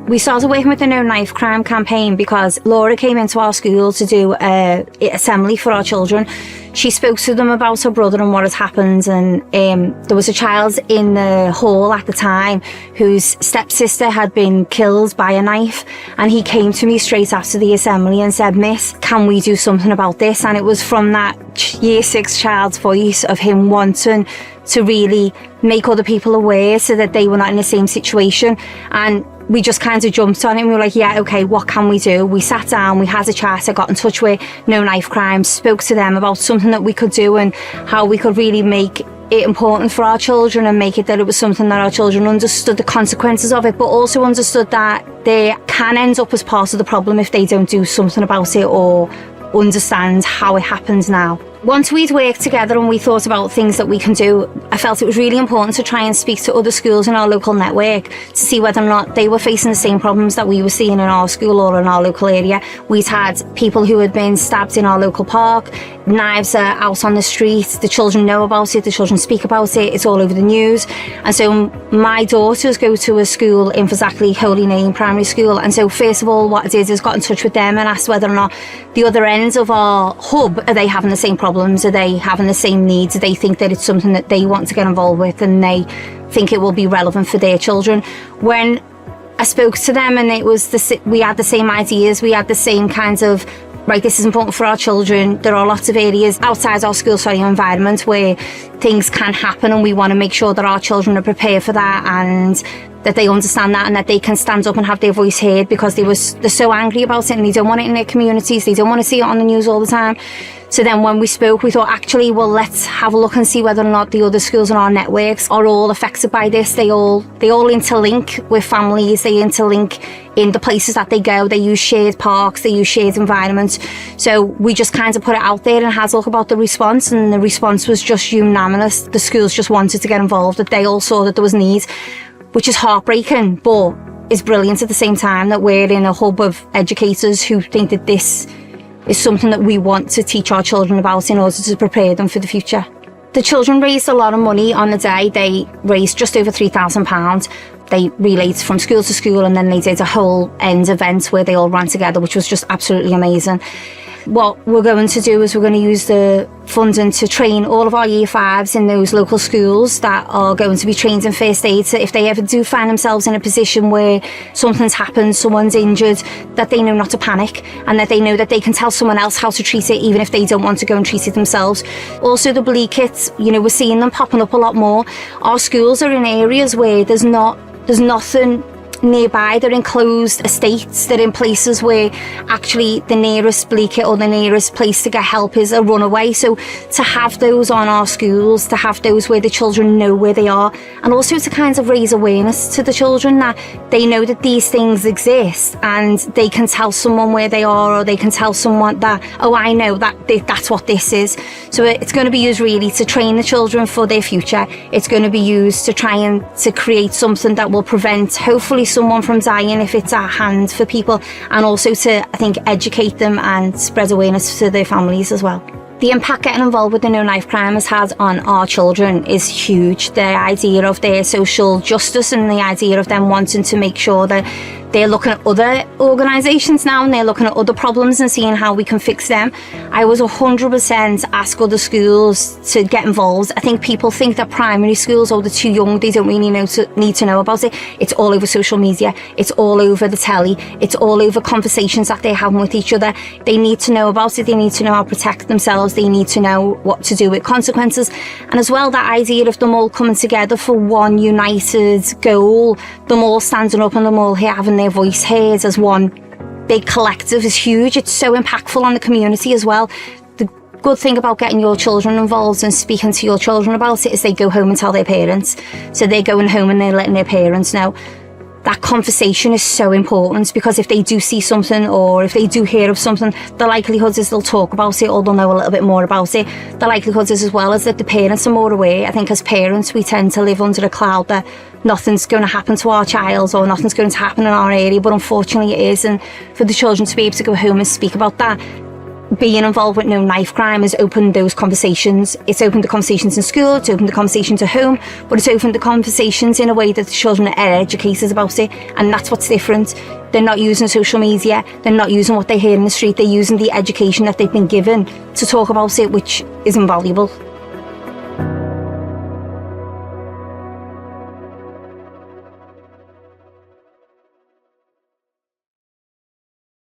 We started working with the No Knife Crime campaign because Laura came into our school to do an assembly for our children. She spoke to them about her brother and what had happened, and there was a child in the hall at the time whose stepsister had been killed by a knife, and he came to me straight after the assembly and said, "Miss, can we do something about this?" And it was from that year 6 child's voice of him wanting to really make other people aware so that they were not in the same situation. And we just kind of jumped on it and we were like, yeah, okay, what can we do? We sat down, we had a chat, I got in touch with No Knife Crime, spoke to them about something that we could do and how we could really make it important for our children and make it that it was something that our children understood the consequences of it, but also understood that they can end up as part of the problem if they don't do something about it or understand how it happens now. Once we'd worked together and we thought about things that we can do, I felt it was really important to try and speak to other schools in our local network to see whether or not they were facing the same problems that we were seeing in our school or in our local area. We'd had people who had been stabbed in our local park, knives are out on the street, the children know about it, the children speak about it, it's all over the news. And so my daughters go to a school in Fazackley Holy Name Primary School, and so first of all what I did is got in touch with them and asked whether or not the other ends of our hub, are they having the same problems? Are they having the same needs? Do they think that it's something that they want to get involved with and they think it will be relevant for their children? When I spoke to them and it was we had the same ideas, we had the same kinds of, right, this is important for our children. There are lots of areas outside our school environment where things can happen and we want to make sure that our children are prepared for that and that they understand that and that they can stand up and have their voice heard, because they're so angry about it and they don't want it in their communities, they don't want to see it on the news all the time. So then when we spoke, we thought, actually, well, let's have a look and see whether or not the other schools in our networks are all affected by this. They all interlink with families, they interlink in the places that they go, they use shared parks, they use shared environments. So we just kind of put it out there and had a look about the response, and the response was just unanimous. The schools just wanted to get involved, that they all saw that there was need, which is heartbreaking, but is brilliant at the same time, that we're in a hub of educators who think that this is something that we want to teach our children about in order to prepare them for the future. The children raised a lot of money on the day. They raised just over £3,000. They relayed from school to school, and then they did a whole end event where they all ran together, which was just absolutely amazing. What we're going to do is we're going to use the funding to train all of our year 5s in those local schools that are going to be trained in first aid, so if they ever do find themselves in a position where something's happened, someone's injured, that they know not to panic and that they know that they can tell someone else how to treat it even if they don't want to go and treat it themselves. Also the bleed kits, we're seeing them popping up a lot more. Our schools are in areas where there's nothing nearby. They're in closed estates, they're in places where actually the nearest bleed kit or the nearest place to get help is a runaway. So to have those on our schools, to have those where the children know where they are, and also to kind of raise awareness to the children that they know that these things exist and they can tell someone where they are, or they can tell someone that, oh, I know that's what this is. So it's going to be used really to train the children for their future. It's going to be used to try and to create something that will prevent, hopefully, someone from dying if it's at hand for people, and also to, I think, educate them and spread awareness to their families as well. The impact getting involved with the No Knife Crime has had on our children is huge. The idea of their social justice and the idea of them wanting to make sure that they're looking at other organisations now and they're looking at other problems and seeing how we can fix them. I was 100% ask other schools to get involved. I think people think that primary schools, they're too young, they don't really need to know about it. It's all over social media, it's all over the telly, it's all over conversations that they're having with each other. They need to know about it, they need to know how to protect themselves, they need to know what to do with consequences. And as well, that idea of them all coming together for one united goal, them all standing up and them all having their voice heard as one big collective is huge. It's so impactful on the community as well. The good thing about getting your children involved and speaking to your children about it is they go home and tell their parents. So they're going home and they're letting their parents know. That conversation is so important, because if they do see something or if they do hear of something, the likelihood is they'll talk about it or they'll know a little bit more about it. The likelihood is as well is that the parents are more aware. I think as parents we tend to live under a cloud that nothing's going to happen to our child or nothing's going to happen in our area, but unfortunately it is. And for the children to be able to go home and speak about that, being involved with no knife crime has opened those conversations. It's opened the conversations in school, it's opened the conversations at home, but it's opened the conversations in a way that the children are educated about it, and that's what's different. They're not using social media, they're not using what they hear in the street, they're using the education that they've been given to talk about it, which is invaluable.